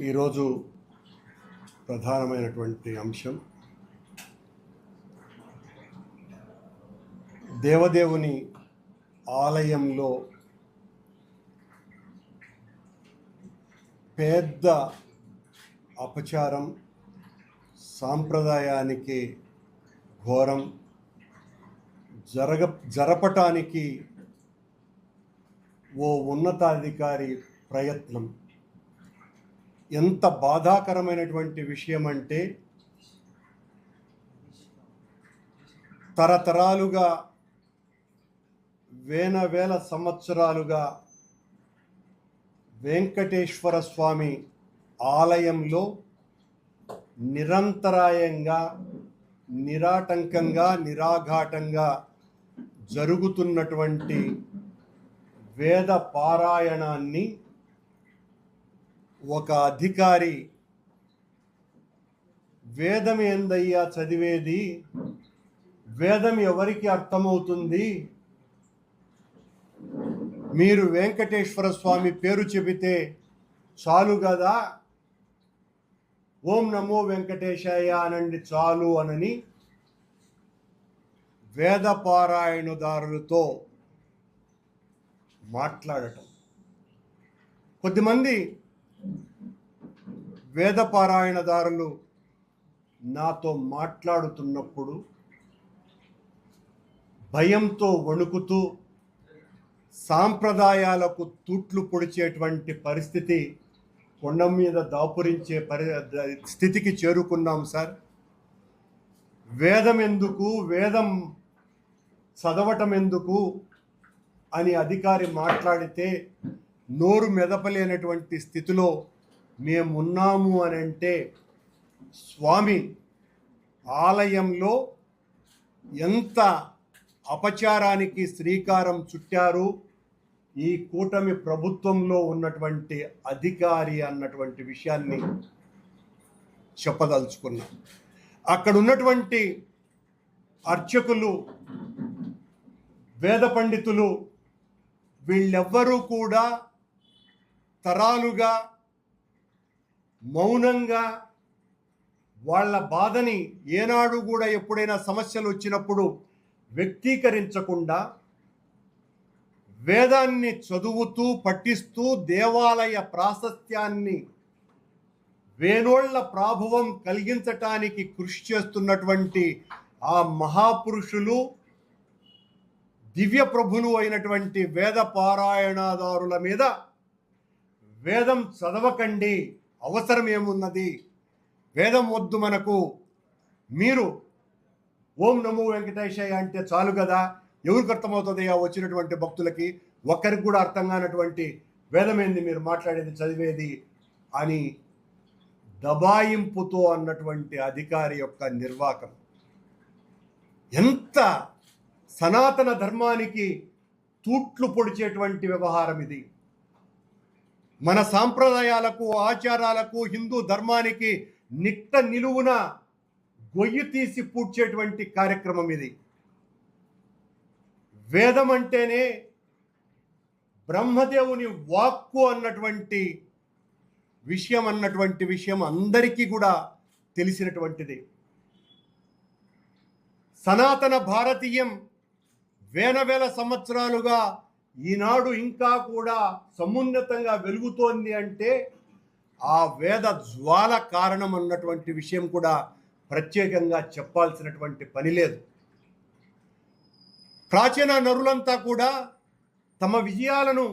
ఈరోజు ప్రధానమైనటువంటి అంశం దేవదేవుని ఆలయంలో పెద్ద అపచారం, సాంప్రదాయానికి ఘోరం జరపటానికి ఓ ఉన్నతాధికారి ప్రయత్నం. ఎంత బాధాకరమైనటువంటి విషయం అంటే, తరతరాలుగా వేల సంవత్సరాలుగా వెంకటేశ్వర స్వామి ఆలయంలో నిరంతరాయంగా, నిరాటంకంగా, నిరాఘాటంగా జరుగుతున్నటువంటి వేద పారాయణాన్ని ఒక అధికారి వేదం ఏందయ్యా చదివేది, వేదం ఎవరికి అర్థమవుతుంది, మీరు వెంకటేశ్వర స్వామి పేరు చెబితే చాలు కదా, ఓం నమో వెంకటేశాయ అనండి చాలు అనని వేద పారాయణదారులతో మాట్లాడటం. కొద్దిమంది వేద పారాయణదారులు నాతో మాట్లాడుతున్నప్పుడు భయంతో వణుకుతూ సాంప్రదాయాలకు తూట్లు పొడిచేటువంటి పరిస్థితి, కొండ మీద దాపురించే స్థితికి చేరుకున్నాం సార్. వేదం ఎందుకు, వేదం చదవటం ఎందుకు అని అధికారి మాట్లాడితే నోరు మెదపలేనటువంటి స్థితిలో మేమున్నాము అని అంటే, స్వామి ఆలయంలో ఎంత అపచారానికి శ్రీకారం చుట్టారు ఈ కూటమి ప్రభుత్వంలో ఉన్నటువంటి అధికారి అన్నటువంటి విషయాన్ని చెప్పదలుచుకున్నాం. అక్కడ ఉన్నటువంటి అర్చకులు, వేద పండితులు వీళ్ళెవ్వరూ కూడా తరాలుగా మౌనంగా వాళ్ళ బాధని ఏనాడు కూడా ఎప్పుడైనా సమస్యలు వచ్చినప్పుడు వ్యక్తీకరించకుండా వేదాన్ని చదువుతూ పఠిస్తూ దేవాలయ ప్రాశస్త్యాన్ని వేనోళ్ల ప్రాభవం కలిగించటానికి కృషి చేస్తున్నటువంటి ఆ మహాపురుషులు, దివ్య ప్రభులు అయినటువంటి వేద పారాయణదారుల మీద వేదం చదవకండి, అవసరం ఏమున్నది, వేదం వద్దు మనకు, మీరు ఓం నమో వెంకటేశాయ అంటే చాలు కదా, ఎవరికి అర్థమవుతుంది వచ్చినటువంటి భక్తులకి, ఒక్కరికి కూడా అర్థం కానటువంటి వేదమేంది మీరు మాట్లాడేది చదివేది అని దబాయింపుతో అన్నటువంటి అధికారి యొక్క నిర్వాకం ఎంత సనాతన ధర్మానికి తూట్లు పొడిచేటువంటి వ్యవహారం ఇది. మన సాంప్రదాయాలకు, ఆచారాలకు, హిందూ ధర్మానికి నిట్ట నిలువున గొయ్యి తీసి పూడ్చేటువంటి కార్యక్రమం ఇది. వేదం అంటేనే బ్రహ్మదేవుని వాక్కు అన్నటువంటి విషయం అందరికీ కూడా తెలిసినటువంటిది. సనాతన భారతీయం వేల సంవత్సరాలుగా ఈనాడు ఇంకా కూడా సమున్నతంగా వెలుగుతోంది అంటే ఆ వేద జ్వాల కారణం అన్నటువంటి విషయం కూడా ప్రత్యేకంగా చెప్పాల్సినటువంటి పని లేదు. ప్రాచీన నరులంతా కూడా తమ విజయాలను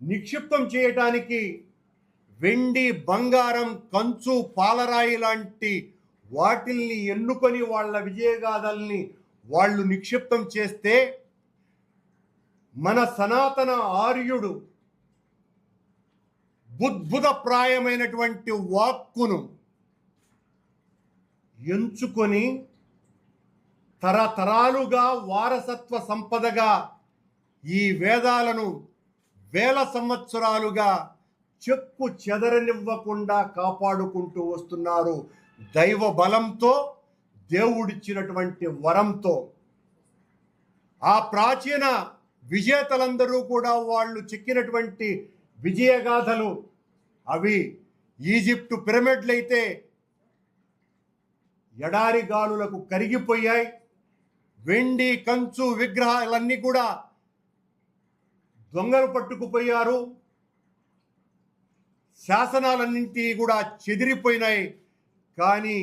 నిక్షిప్తం చేయటానికి వెండి, బంగారం, కంచు, పాలరాయి లాంటి వాటిల్ని ఎన్నుకొని వాళ్ళ విజయగాథల్ని వాళ్ళు నిక్షిప్తం చేస్తే, మన సనాతన ఆర్యుడు బుద్భుతప్రాయమైనటువంటి వాక్కును ఎంచుకొని తరతరాలుగా వారసత్వ సంపదగా ఈ వేదాలను వేల సంవత్సరాలుగా చెక్కు చెదరనివ్వకుండా కాపాడుకుంటూ వస్తున్నారు. దైవ బలంతో, దేవుడిచ్చినటువంటి వరంతో. ఆ ప్రాచీన విజేతలందరూ కూడా వాళ్ళు చెక్కినటువంటి విజయగాథలు అవి ఈజిప్టు పిరమిడ్లు అయితే ఎడారి గాలులకు కరిగిపోయాయి. వెండి కంచు విగ్రహాలన్నీ కూడా దొంగలు పట్టుకుపోయారు. శాసనాలన్నింటి కూడా చెదిరిపోయినాయి. కానీ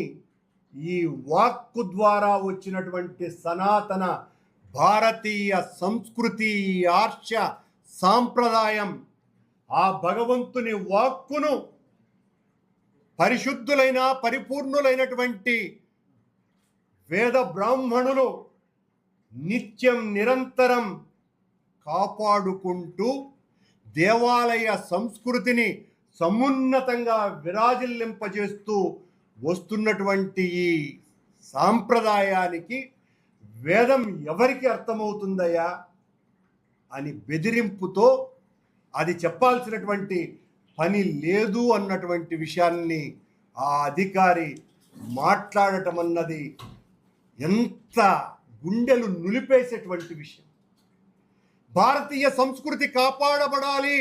ఈ వాక్కు ద్వారా వచ్చినటువంటి సనాతన భారతీయ సంస్కృతి, ఆర్ష సాంప్రదాయం, ఆ భగవంతుని వాక్కును పరిశుద్ధులైన పరిపూర్ణులైనటువంటి వేద బ్రాహ్మణులు నిత్యం నిరంతరం కాపాడుకుంటూ దేవాలయ సంస్కృతిని సమున్నతంగా విరాజిల్లింపజేస్తూ వస్తున్నటువంటి ఈ సాంప్రదాయానికి వేదం ఎవరికి అర్థమవుతుందయ్యా అని బెదిరింపుతో అది చెప్పాల్సినటువంటి పని లేదు అన్నటువంటి విషయాన్ని ఆ అధికారి మాట్లాడటం అన్నది ఎంత గుండెలు నులిపేసేటువంటి విషయం. భారతీయ సంస్కృతి కాపాడబడాలి.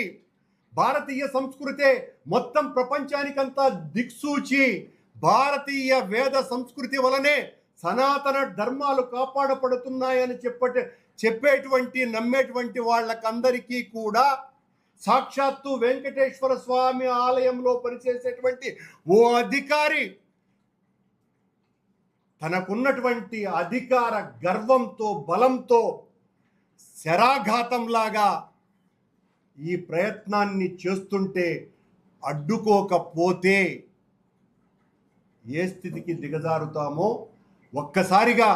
భారతీయ సంస్కృతే మొత్తం ప్రపంచానికంతా దిక్సూచి. భారతీయ వేద సంస్కృతి వలనే సనాతన ధర్మాలు కాపాడబడుతున్నాయని చెప్పేటువంటి నమ్మేటువంటి వాళ్ళకందరికీ కూడా సాక్షాత్తు వెంకటేశ్వర స్వామి ఆలయంలో పనిచేసేటువంటి ఓ అధికారి తనకున్నటువంటి అధికార గర్వంతో బలంతో శరాఘాతంలాగా ఈ ప్రయత్నాన్ని చేస్తుంటే అడ్డుకోకపోతే ఏ స్థితికి దిగజారుతామో ఒక్కసారిగా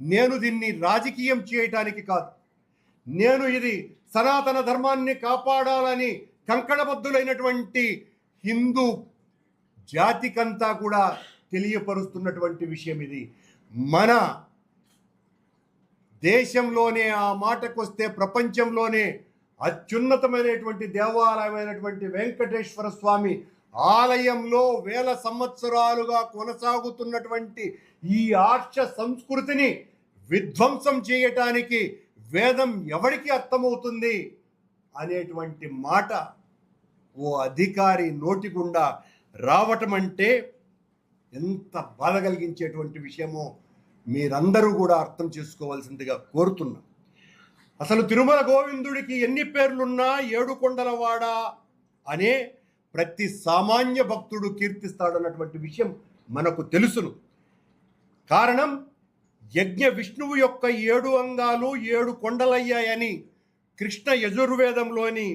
నేను దీన్ని రాజకీయం చేయటానికి కాదు, నేను ఇది సనాతన ధర్మాన్ని కాపాడాలని కంకణబద్ధులైనటువంటి హిందూ జాతికంతా కూడా తెలియపరుస్తున్నటువంటి విషయం. ఇది మన దేశంలోనే, ఆ మాటకొస్తే ప్రపంచంలోనే అత్యున్నతమైనటువంటి దేవాలయమైనటువంటి వెంకటేశ్వర స్వామి ఆలయంలో వేల సంవత్సరాలుగా కొనసాగుతున్నటువంటి ఈ ఆర్ష సంస్కృతిని విధ్వంసం చేయటానికి వేదం ఎవరికి అర్థమవుతుంది అనేటువంటి మాట ఓ అధికారి నోటి గుండా రావటం అంటే ఎంత బాధ కలిగించేటువంటి విషయమో మీరందరూ కూడా అర్థం చేసుకోవాల్సిందిగా కోరుతున్నా. అసలు తిరుమల గోవిందుడికి ఎన్ని పేర్లున్నా ఏడుకొండలవాడ అనే ప్రతి సామాన్య భక్తుడు కీర్తిస్తాడన్నటువంటి విషయం మనకు తెలుసును. కారణం యజ్ఞ విష్ణువు యొక్క 7 అంగాలు 7 కొండలయ్యాయని కృష్ణ యజుర్వేదంలోని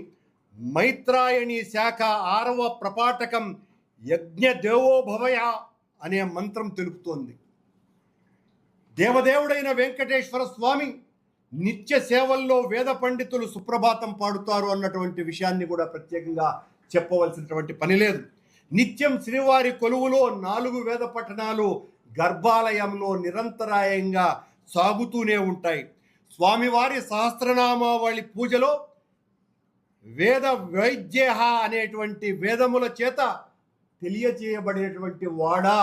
మైత్రాయణి శాఖ 6వ ప్రపాఠకం యజ్ఞ దేవోభవయ అనే మంత్రం తెలుపుతోంది. దేవదేవుడైన వెంకటేశ్వర స్వామి నిత్య సేవల్లో వేద పండితులు సుప్రభాతం పాడుతారు అన్నటువంటి విషయాన్ని కూడా ప్రత్యేకంగా చెప్పవలసినటువంటి పని లేదు. నిత్యం శ్రీవారి కొలువులో 4 వేద పఠనాలు గర్భాలయంలో నిరంతరాయంగా సాగుతూనే ఉంటాయి. స్వామివారి సహస్రనామావళి పూజలో వేద వైద్య అనేటువంటి వేదముల చేత తెలియచేయబడేటువంటి వాడా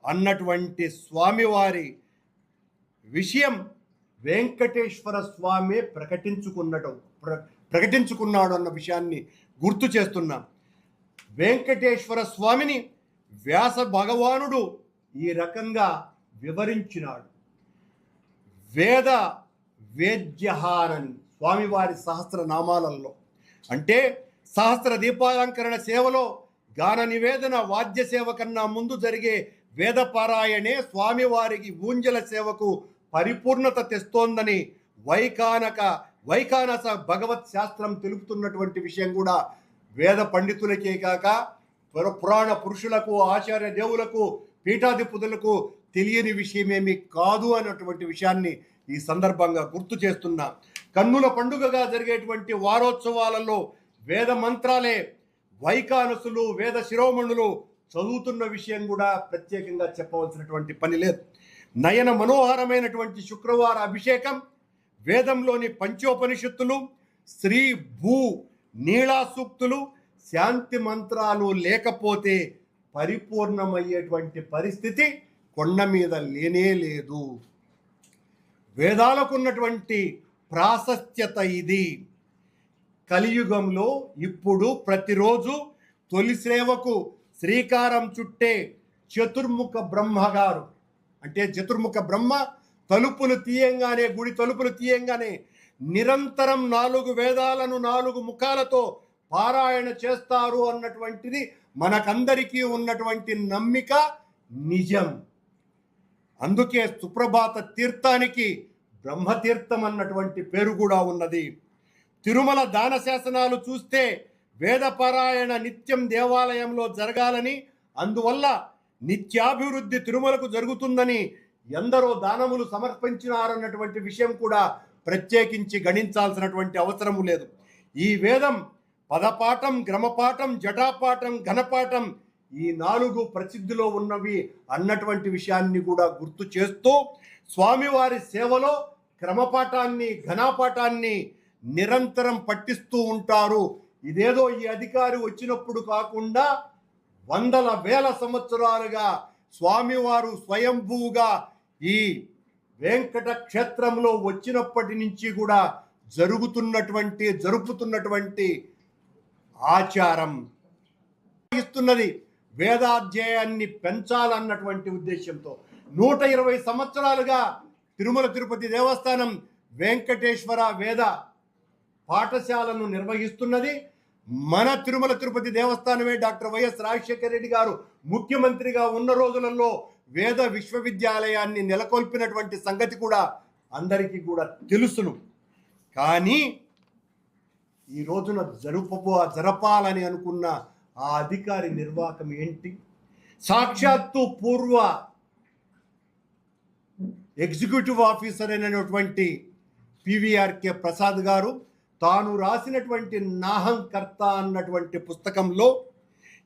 అన్నటువంటి స్వామివారి విషయం వెంకటేశ్వర స్వామి ప్రకటించుకున్నాడు అన్న విషయాన్ని గుర్తు చేస్తున్నాం. వెంకటేశ్వర స్వామిని వ్యాస భగవానుడు ఈ రకంగా వివరించినాడు. వేద వేద్యహారని స్వామివారి సహస్రనామాలలో, అంటే సహస్ర దీపాలంకరణ సేవలో గాన నివేదన వాద్య సేవ కన్నా ముందు జరిగే వేద పారాయణే స్వామివారికి ఊంజల సేవకు పరిపూర్ణత తెస్తోందని వైఖానస భగవత్ శాస్త్రం తెలుపుతున్నటువంటి విషయం కూడా వేద పండితులకే కాక పురాణ పురుషులకు, ఆచార్య దేవులకు, పీఠాధిపతులకు తెలియని విషయమేమి కాదు అన్నటువంటి విషయాన్ని ఈ సందర్భంగా గుర్తు చేస్తున్నా. కన్నుల పండుగగా జరిగేటువంటి వారోత్సవాలలో వేద మంత్రాలే వైఖానసులు, వేద శిరోమణులు చదువుతున్న విషయం కూడా ప్రత్యేకంగా చెప్పవలసినటువంటి పని లేదు. నయన మనోహరమైనటువంటి శుక్రవార అభిషేకం, వేదంలోని పంచోపనిషత్తులు, శ్రీ భూ నీళా సూక్తులు, శాంతి మంత్రాలు లేకపోతే పరిపూర్ణమయ్యేటువంటి పరిస్థితి కొండ మీద లేనే లేదు. వేదాలకు ఉన్నటువంటి ప్రాశస్త్యత ఇది. కలియుగంలో ఇప్పుడు ప్రతిరోజు తొలి సేవకు శ్రీకారం చుట్టే చతుర్ముఖ బ్రహ్మగారు. అంటే చతుర్ముఖ బ్రహ్మ తలుపులు తీయంగానే, గుడి తలుపులు తీయంగానే నిరంతరం 4 వేదాలను 4 ముఖాలతో పారాయణ చేస్తారు అన్నటువంటిది మనకందరికీ ఉన్నటువంటి నమ్మిక నిజం. అందుకే సుప్రభాత తీర్థానికి బ్రహ్మతీర్థం అన్నటువంటి పేరు కూడా ఉన్నది. తిరుమల దాన శాసనాలు చూస్తే వేదపారాయణ నిత్యం దేవాలయంలో జరగాలని, అందువల్ల నిత్యాభివృద్ధి తిరుమలకు జరుగుతుందని ఎందరో దానములు సమర్పించినారన్నటువంటి విషయం కూడా ప్రత్యేకించి గణించాల్సినటువంటి అవసరము లేదు. ఈ వేదం పదపాఠం, గ్రమపాఠం, జటాపాఠం, ఘనపాఠం ఈ 4 ప్రసిద్ధిలో ఉన్నవి అన్నటువంటి విషయాన్ని కూడా గుర్తు చేస్తూ స్వామివారి సేవలో క్రమపాఠాన్ని, ఘనపాఠాన్ని నిరంతరం పట్టిస్తూ ఉంటారు. ఇదేదో ఈ అధికారి వచ్చినప్పుడు కాకుండా వందల వేల సంవత్సరాలుగా స్వామివారు స్వయంభూగా ఈ వెంకట క్షేత్రంలో వచ్చినప్పటి నుంచి కూడా జరుపుతున్నటువంటి ఆచారం ఇస్తున్నది. వేదాధ్యాయాన్ని పెంచాలన్నటువంటి ఉద్దేశంతో 120 సంవత్సరాలుగా తిరుమల తిరుపతి దేవస్థానం వెంకటేశ్వర వేద పాఠశాలను నిర్వహిస్తున్నది. మన తిరుమల తిరుపతి దేవస్థానమే డాక్టర్ వైఎస్ రాజశేఖర రెడ్డి గారు ముఖ్యమంత్రిగా ఉన్న రోజులలో వేద విశ్వవిద్యాలయాన్ని నెలకొల్పినటువంటి సంగతి కూడా అందరికీ కూడా తెలుసును. కానీ ఈ రోజున జరపాలని అనుకున్న ఆ అధికారి నిర్వాహకం ఏంటి? సాక్షాత్తు పూర్వ ఎగ్జిక్యూటివ్ ఆఫీసర్ అయినటువంటి పివిఆర్కే ప్రసాద్ గారు తాను రాసినటువంటి నాహంకర్త అన్నటువంటి పుస్తకంలో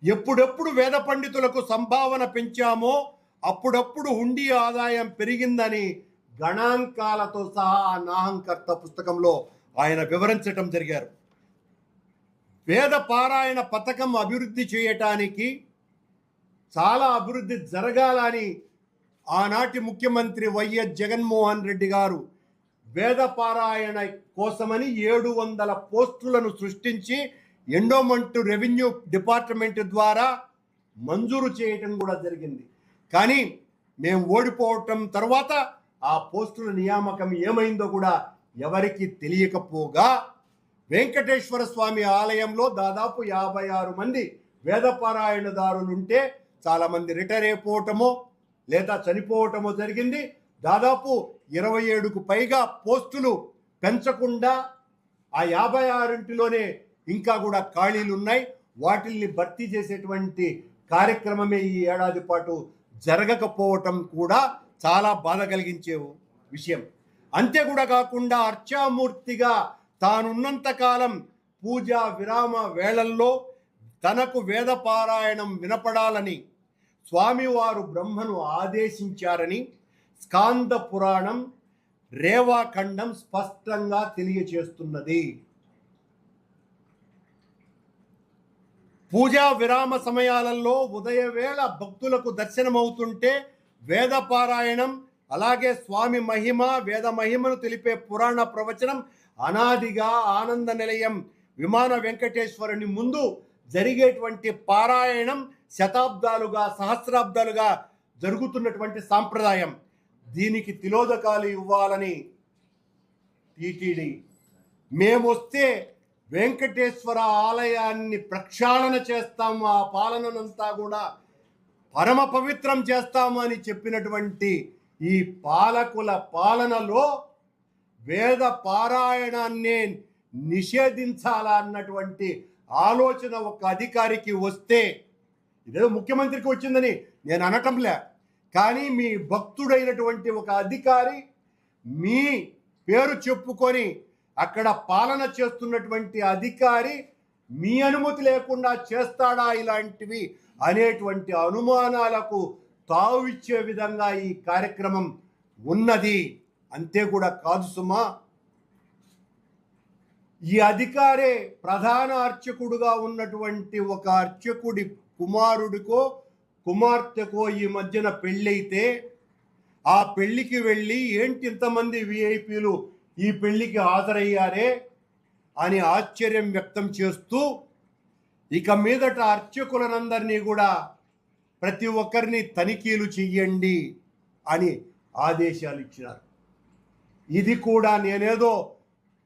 ఎప్పుడెప్పుడు వేద పండితులకు సంభావన పెంచామో అప్పుడప్పుడు హుండీ ఆదాయం పెరిగిందని గణాంకాలతో సహా ఆ నాహంకర్త పుస్తకంలో ఆయన వివరించటం జరిగారు. వేద పారాయణ పథకం అభివృద్ధి చేయటానికి, చాలా అభివృద్ధి జరగాలని ఆనాటి ముఖ్యమంత్రి వైఎస్ జగన్మోహన్ రెడ్డి గారు వేద పారాయణ కోసమని 700 పోస్టులను సృష్టించి ఎండోమెంట్ రెవెన్యూ డిపార్ట్మెంట్ ద్వారా మంజూరు చేయటం కూడా జరిగింది. కానీ మేము ఓడిపోవటం తర్వాత ఆ పోస్టుల నియామకం ఏమైందో కూడా ఎవరికి తెలియకపోగా వెంకటేశ్వర స్వామి ఆలయంలో దాదాపు 56 మంది వేదపారాయణదారులుంటే చాలామంది రిటైర్ అయిపోవటమో లేదా చనిపోవటమో జరిగింది. దాదాపు 27కు పైగా పోస్టులు పెంచకుండా ఆ 56లోనే ఇంకా కూడా ఖాళీలు ఉన్నాయి. వాటిల్ని భర్తీ చేసేటువంటి కార్యక్రమమే ఈ ఏడాది పాటు జరగకపోవటం కూడా చాలా బాధ కలిగించే విషయం. అంతే కూడా కాకుండా అర్చామూర్తిగా తానున్నంత కాలం పూజా విరామ వేళల్లో తనకు వేదపారాయణం వినపడాలని స్వామివారు బ్రహ్మను ఆదేశించారని స్కాంద పురాణం రేవాఖండం స్పష్టంగా తెలియచేస్తున్నది. పూజా విరామ సమయాలలో ఉదయవేళ భక్తులకు దర్శనమవుతుంటే వేదపారాయణం, అలాగే స్వామి మహిమ, వేద మహిమను తెలిపే పురాణ ప్రవచనం అనాదిగా ఆనంద నిలయం విమాన వెంకటేశ్వరుని ముందు జరిగేటువంటి పారాయణం శతాబ్దాలుగా, సహస్రాబ్దాలుగా జరుగుతున్నటువంటి సాంప్రదాయం. దీనికి తిలోదకాలు ఇవ్వాలని టీటీడీ మేమొస్తే వెంకటేశ్వర ఆలయాన్ని ప్రక్షాళన చేస్తాము, ఆ పాలనంతా కూడా పరమ పవిత్రం చేస్తాము అని చెప్పినటువంటి ఈ పాలకుల పాలనలో వేద పారాయణాన్ని నిషేధించాలా అన్నటువంటి ఆలోచన ఒక అధికారికి వస్తే, ఇదేదో ముఖ్యమంత్రికి వచ్చిందని నేను అనటంలే, కానీ మీ భక్తుడైనటువంటి ఒక అధికారి మీ పేరు చెప్పుకొని అక్కడ పాలన చేస్తున్నటువంటి అధికారి మీ అనుమతి లేకుండా చేస్తాడా ఇలాంటివి అనేటువంటి అనుమానాలకు తావిచ్చే విధంగా ఈ కార్యక్రమం ఉన్నది. అంతే కూడా కాదు సుమా, ఈ అధికారే ప్రధాన అర్చకుడుగా ఉన్నటువంటి ఒక అర్చకుడి కుమారుడికో కుమార్తెకో ఈ మధ్యన పెళ్ళైతే ఆ పెళ్లికి వెళ్ళి ఏంటి ఇంతమంది విఐపీలు ఈ పెళ్లికి హాజరయ్యారే అని ఆశ్చర్యం వ్యక్తం చేస్తూ ఇక మీదట అర్చకులనందరినీ కూడా ప్రతి ఒక్కరిని తనిఖీలు చెయ్యండి అని ఆదేశాలు ఇచ్చినారు. ఇది కూడా నేనేదో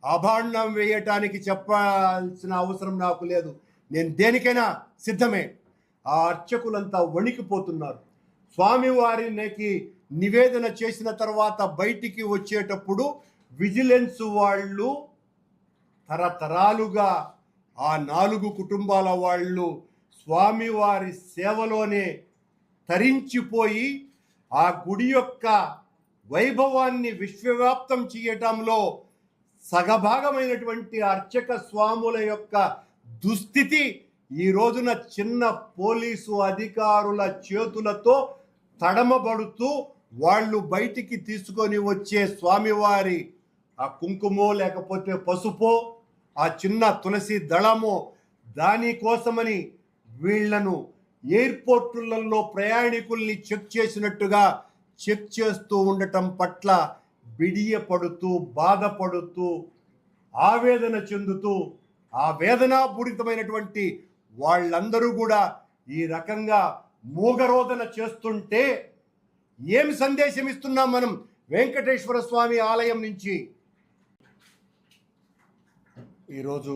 అభాండం వేయటానికి చెప్పాల్సిన అవసరం నాకు లేదు. నేను దేనికైనా సిద్ధమే. ఆ అర్చకులంతా వణికిపోతున్నారు. స్వామివారికి నివేదన చేసిన తర్వాత బయటికి వచ్చేటప్పుడు విజిలెన్స్ వాళ్ళు తరతరాలుగా ఆ 4 కుటుంబాల వాళ్ళు స్వామివారి సేవలోనే తరించిపోయి ఆ గుడి యొక్క వైభవాన్ని విశ్వవ్యాప్తం చేయటంలో సగభాగమైనటువంటి అర్చక స్వాముల యొక్క దుస్థితి ఈ రోజున చిన్న పోలీసు అధికారుల చేతులతో తడమబడుతూ వాళ్ళు బయటికి తీసుకొని వచ్చే స్వామివారి ఆ కుంకుమో లేకపోతే పసుపో ఆ చిన్న తులసి దళమో దానికోసమని వీళ్లను ఎయిర్పోర్టులలో ప్రయాణికుల్ని చెక్ చేసినట్టుగా చెక్ చేస్తూ ఉండటం పట్ల బిడియపడుతూ బాధపడుతూ ఆవేదన చెందుతూ ఆ వేదనాపూరితమైనటువంటి వాళ్ళందరూ కూడా ఈ రకంగా మూగరోదన చేస్తుంటే ఏం సందేశం ఇస్తున్నాం మనం వెంకటేశ్వర స్వామి ఆలయం నుంచి? ఈరోజు